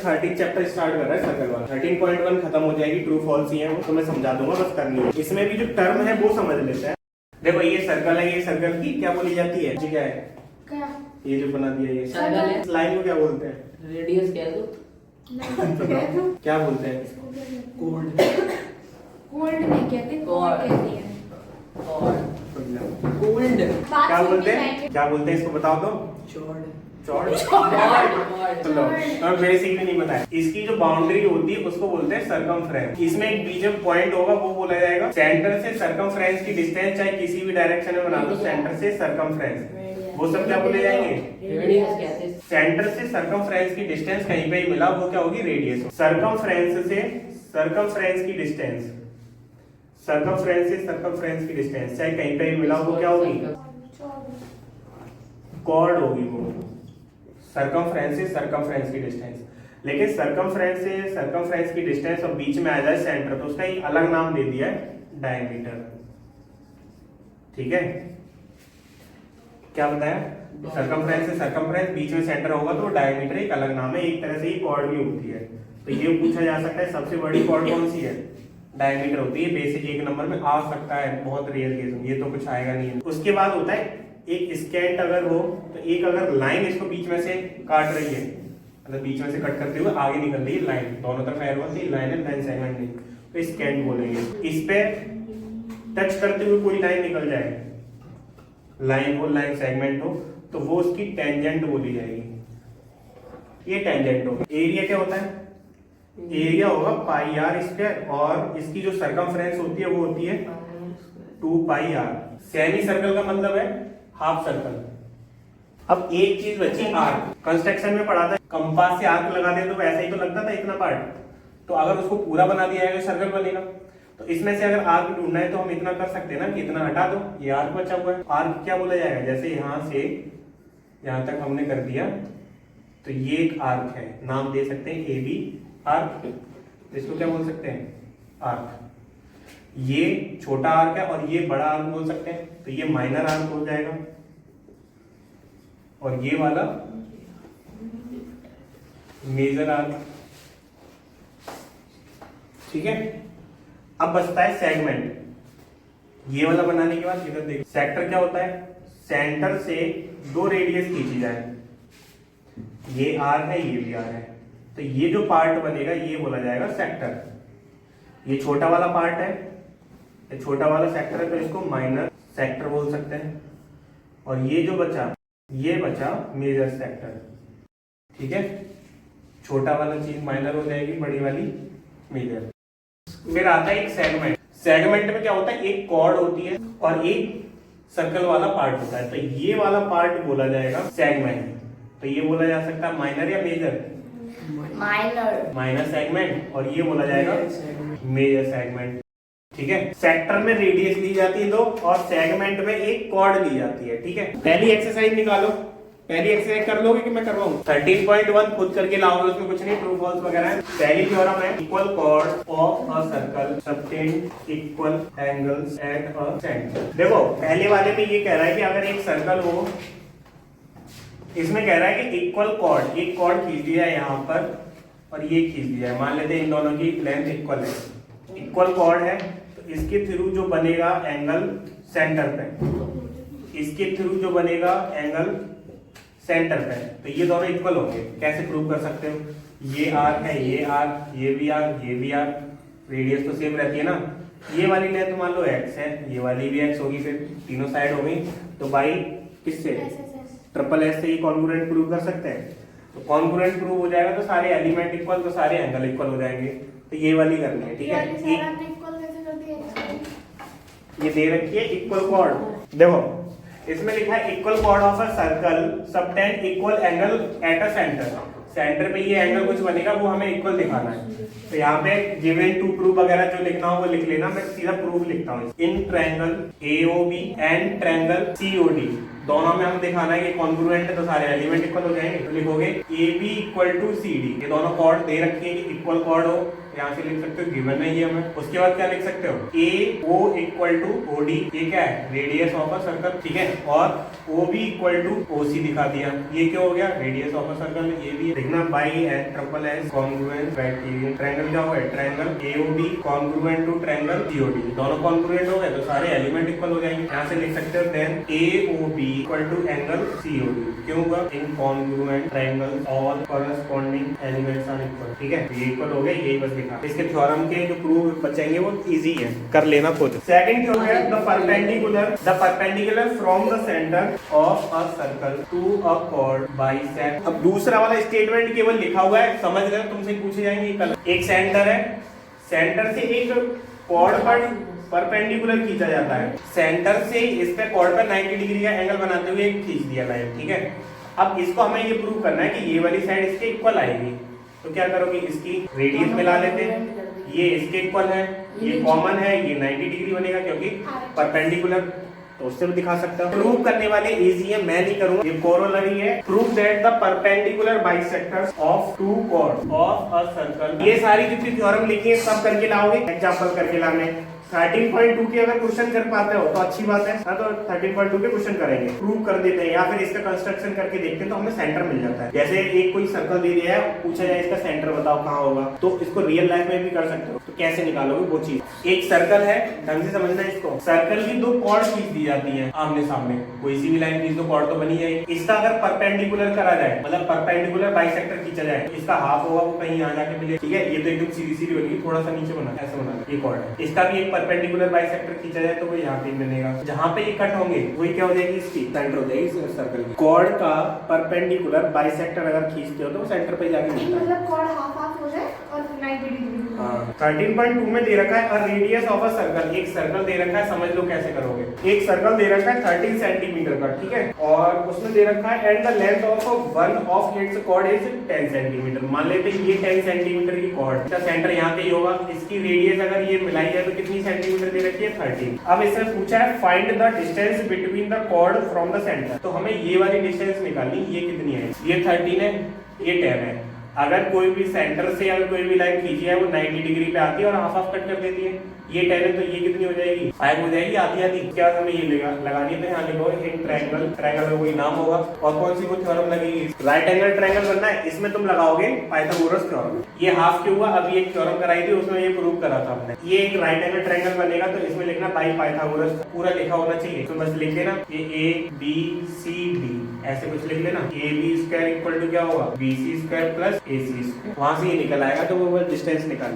13 chapter start कर रहा है सर्कल वाला। 13.1 खत्म हो जाएगी, ट्रू फॉल्स ही है वो तो मैं समझा दूंगा, बस करनी है। इसमें भी जो टर्म है वो समझ लेते हैं। देखो ये सर्कल है, ये सर्कल की क्या बोली जाती है? जी क्या है? क्या? ये जो बना दिया ये सर्कल है। इस लाइन को क्या बोलते हैं? रेडियस कह दो। क्या बोलते हैं? कोड। कोल्ड नहीं कहते, कोल्ड कहते हैं। और कोल्ड क्या बोलते हैं? क्या बोलते हैं इसको बताओ तो? चौड़। चौड़। चौड़। चलो और बेसिक भी नहीं बताया। इसकी जो बाउंड्री होती है उसको बोलते हैं सर्कमफ्रेंस। इसमें एक बीच में पॉइंट होगा वो बोला जाएगा सेंटर से सर्कमफ्रेंस की डिस्टेंस, चाहे किसी भी डायरेक्शन में बना दो सेंटर से सर्कमफ्रेंस, वो सब क्या बोले जाएंगे? रेडियस कहते हैं। सेंटर से सर्कमफ्रेंस की डिस्टेंस कहीं पे ही मिला वो क्या होगी? रेडियस। सर्कमफ्रेंस से सर्कमफ्रेंस की डिस्टेंस, सर्कमफ्रेंस से सर्कमफ्रेंस की डिस्टेंस चाहे कहीं पे ही मिला वो क्या होगी? कॉर्ड होगी वो। सर्कमफ्रेंस से सर्कमफ्रेंस की डिस्टेंस, लेकिन सर्कमफ्रेंस से सर्कमफ्रेंस की डिस्टेंस और बीच में आ जाए सेंटर तो उसका एक अलग नाम दे दिया है, डायमीटर। ठीक है, क्या बताया? सर्कमफ्रेंस से सर्कमफ्रेंस बीच में सेंटर होगा तो डायमीटर एक अलग नाम है। एक तरह से ये कॉर्ड भी होती है। तो ये पूछा जा सकता है सबसे बड़ी कॉर्ड कौन सी है? डायमीटर होती है। बेसिक एक नंबर में आ सकता है, बहुत रेयर केस में, ये तो कुछ आएगा नहीं है। उसके बाद होता है एक स्केंट अगर हो तो एक अगर लाइन इसको बीच में से काट रही है, मतलब बीच में से कट करते हुए आगे निकल रही है लाइन, दोनों तरफ एरो होती है, लाइन है, लाइन सेगमेंट नहीं, तो स्केंट बोलेंगे। इस पे टच करते हुए कोई लाइन निकल जाए, लाइन हो, लाइन सेगमेंट हो, तो वो उसकी टेंजेंट बोली जाएगी। ये टेंजेंट हो। एरिया क्या होता है? एरिया होगा पाई आर स्क्वायर, और इसकी जो सर्कमफ्रेंस होती है वो होती है 2 पाई आर। सेमी सर्कल का मतलब है हाफ सर्कल। अब एक चीज बची आर्क। कंस्ट्रक्शन में पढ़ा था, कंपास से आर्क लगा दे तो वैसा ही तो लगता था इतना पार्ट, तो अगर उसको पूरा बना दिया जाएगा सर्कल बनेगा। तो इसमें से अगर आर्क ढूंढना है तो हम इतना कर सकते हैं ना कि इतना हटा दो, ये आर्क बचा हुआ है। आर्क क्या बोला जाएगा? जैसे यहां से यहां तक हमने कर दिया तो ये एक आर्क है, नाम दे सकते हैं ए बी आर्क। इसको क्या बोल सकते हैं? आर्क। ये छोटा आर्क है और ये बड़ा आर्क बोल सकते हैं, तो ये माइनर आर्क हो जाएगा, और ये वाला मेजर आर्क। ठीक है, अब बचता है सेगमेंट। ये वाला बनाने के बाद इधर देखो, सेक्टर क्या होता है? सेंटर से 2 रेडियस खींची जाए, ये आर है, ये भी आर है, तो ये जो पार्ट बनेगा ये बोला जाएगा सेक्टर। ये छोटा वाला पार्ट है, ये छोटा वाला सेक्टर है, तो इसको माइनर सेक्टर बोल सकते हैं। और ये जो बचा, ये बचा मेजर सेक्टर। ठीक है, छोटा वाला चीज माइनर हो जाएगी, बड़ी वाली मेजर। फिर आता है एक सेगमेंट। सेगमेंट में क्या होता है? एक कॉर्ड होती है और एक सर्कल वाला पार्ट होता है, तो ये वाला पार्ट बोला जाएगा सेगमेंट। तो ये बोला जा सकता है माइनर या मेजर? माइनर। माइनर सेगमेंट, और ये बोला जाएगा मेजर सेगमेंट। ठीक है, सेक्टर में रेडियस ली जाती है 2 और सेगमेंट में एक कॉर्ड ली जाती है। ठीक है, पहली एक्सरसाइज निकालो। पहली एक्सरसाइज कर लोगे कि मैं करवाऊं? 13.1 खुद करके लाओगे, उसमें कुछ नहीं, ट्रू फॉल्स वगैरह है। पहली थ्योरम है equal cord of a circle subtend equal angles at a centre. देखो पहले वाले में ये कह रहा है कि अगर एक सर्कल हो, इसमें कह रहा है कि इक्वल कॉर्ड, एक कॉर्ड खींच दिया है यहाँ पर और ये खींच दिया है, मान लेते हैं इन दोनों की लेंथ इक्वल है, इक्वल कॉर्ड है, तो इसके थ्रू जो बनेगा एंगल सेंटर पे, इसके थ्रू जो बनेगा एंगल सेंटर पे, तो ये दोनों इक्वल होंगे। कैसे प्रूव कर सकते हो? ये आर है, ये आर, ये भी आर, ये भी आर, रेडियस तो सेम रहती है ना। ये वाली लेंथ मान लो x है, ये वाली भी x होगी, फिर तीनों साइड हो गई, तो बाई किससे? ट्रिपल एस से ये कॉन्ग्रुएंट प्रूव कर सकते हैं। तो कॉन्ग्रुएंट प्रूव हो जाएगा तो सारे एलिमेंट इक्वल, तो सारे एंगल इक्वल हो जाएंगे। तो ये वाली करनी है। ठीक है, ये दे रखी है इक्वल कॉर्ड। देखो इसमें लिखा है equal cord of a circle subtend equal angle at a centre. Centre पे ये एंगल कुछ बनेगा वो हमें इक्वल दिखाना है। तो यहाँ पे गिवन टू प्रूव वगैरह जो लिखना हो वो लिख लेना, मैं सीधा प्रूफ लिखता हूँ। In triangle AOB and triangle COD दोनों में हम दिखाना है कि कॉन्ग्रुएंट है, तो सारे एलिमेंट इक्वल हो जाएंगे। तो लिखोगे AB इक्वल टू CD, ये दोनों कॉर्ड दे रखी है कि इक्वल कॉर्ड हो, यहाँ से लिख सकते हो गिवन है ये हमें। उसके बाद क्या लिख सकते हो, A O equal to O D, ये क्या है रेडियस ऑफ अ सर्कल, ठीक है, और O B equal to O C दिखा दिया, ये क्या हो गया रेडियस ऑफ अ सर्कल, ये भी है। देखना by and triple S congruent criterion, triangle क्या होगा, triangle AOB congruent to triangle COD, दोनों कॉन्ग्रुएंट हो गए तो सारे एलिमेंट इक्वल हो जाएंगे। यहाँ से लिख सकते हो then AOB equal to angle COD, क्यों होगा, in congruent triangle all corresponding elements are equal, ठीक है, ये इक्वल हो गए, यही बस लिखा। इसके थ्योरम के जो प्रूफ बचेंगे वो इजी है, कर लेना खुद। सेकंड क्या हो गया, the perpendicular from the centre of a circle to a chord bisect. अब दूसरा वाला स्टेटमेंट केवल लिखा हुआ है, समझ रहे हो, तुमसे पूछे जाएंगे कल। एक सेंटर है, सेंटर से एक कॉर्ड पर परपेंडिकुलर खींचा जाता है, सेंटर से इस पे कॉर्ड पर 90 डिग्री का एंगल बनाते हुए खींच दिया लाइन, ठीक है। अब इसको हमें ये प्रूव करना है कि ये वाली साइड इसके इक्वल आएगी, तो क्या करोगे, इसकी रेडियस मिला लेते हैं, ये इसके इक्वल है, ये कॉमन है, ये 90 डिग्री बनेगा क्योंकि परपेंडिकुलर, तो उससे भी दिखा सकता हूँ। प्रूव करने वाले इजी है, मैं नहीं करूंगा, ये कोरोलरी है। Prove that the perpendicular bisectors of two chord of a circle, ये सारी जितनी थ्योरम लिखी है सब करके लाओगे, एग्जांपल करके लाने। 13.2 के अगर क्वेश्चन कर पाते हो तो अच्छी बात है, तो 13.2 के क्वेश्चन करेंगे, प्रूव कर देते हैं, या फिर इसका कंस्ट्रक्शन करके देखते हैं तो हमें सेंटर मिल जाता है। जैसे एक कोई सर्कल दे दिया है, पूछा जाए इसका सेंटर बताओ कहाँ होगा, तो इसको रियल लाइफ में भी कर सकते हो, तो कैसे निकालोगे वो चीज। एक सर्कल है, ढंग से समझना है इसको, सर्कल की दो कॉर्ड खींच दी जाती है आमने सामने, कोई सी भी लाइन खींच दो कॉर्ड तो बनी जाएगी। इसका अगर परपेंडिकुलर करा जाए, मतलब परपेंडिकुलर बाइसेक्टर खींचा जाए, तो इसका हाफ होगा वो कहीं यहाँ जाके मिले, ठीक है, ये तो एकदम सीधी सीधी बनेगी, थोड़ा सा नीचे बना ऐसा बना, ये कॉर्ड है। इसका भी एक परपेंडिकुलर बाइसेक्टर खींचा जाए तो वो यहाँ पे बनेगा, जहाँ पे ये कट होंगे वही क्या हो जाएगी, इसकी सेंटर हो जाएगी सर्कल की। कॉर्ड का परपेंडिकुलर बाइसेक्टर अगर खींचते हो तो सेंटर पे जाके मिलता है, मतलब कॉर्ड हाफ हाफ हो जाए और 90 डिग्री। हाँ, 13.2 में दे रखा है a radius of a circle, एक सर्कल दे रखा है, समझ लो कैसे करोगे। एक सर्कल दे रखा है 13 सेंटीमीटर का, ठीक है, और उसमें दे रखा है and the length of one of its chord is 10 centimetre. मान लेते हैं ये 10 सेंटीमीटर की कॉर्ड, इसका सेंटर यहाँ पे ही होगा, इसकी रेडियस अगर ये मिलाई जाए तो कितनी सेंटीमीटर दे रखी है, 13। अब इससे पूछा है find the distance between the chord from the centre, तो हमें ये वाली डिस्टेंस निकालनी, ये कितनी है, ये 13 है, ये 10 है। अगर कोई भी सेंटर से अगर कोई भी लाइन खींची है वो 90 डिग्री पे आती है और हाफ हाफ कट कर देती है, ये 10 है तो ये कितनी हो जाएगी, 5 हो जाएगी, आधी आधी। क्या हमें ये लगानी है, यहाँ लिखो इन ट्रायंगल, ट्रायंगल में कोई नाम होगा, और कौन सी वो थ्योरम लगेगी, राइट एंगल ट्रायंगल बनना है, इसमें तुम लगाओगे पाइथागोरस थ्योरम। ये हाफ क्यों हुआ, अभी एक थ्योरम कराई थी उसमें ये प्रूव करा था हमने। ये एक राइट एंगल ट्रायंगल बनेगा तो इसमें लिखना बाई पाइथागोरस, पूरा लिखा होना चाहिए, तो बस लिख लेना ये ए बी सी डी, ऐसे कुछ लिख लेना, A B square equal to क्या होगा, B C square plus A C square, वहां से ये निकल आएगा तो वो डिस्टेंस निकाल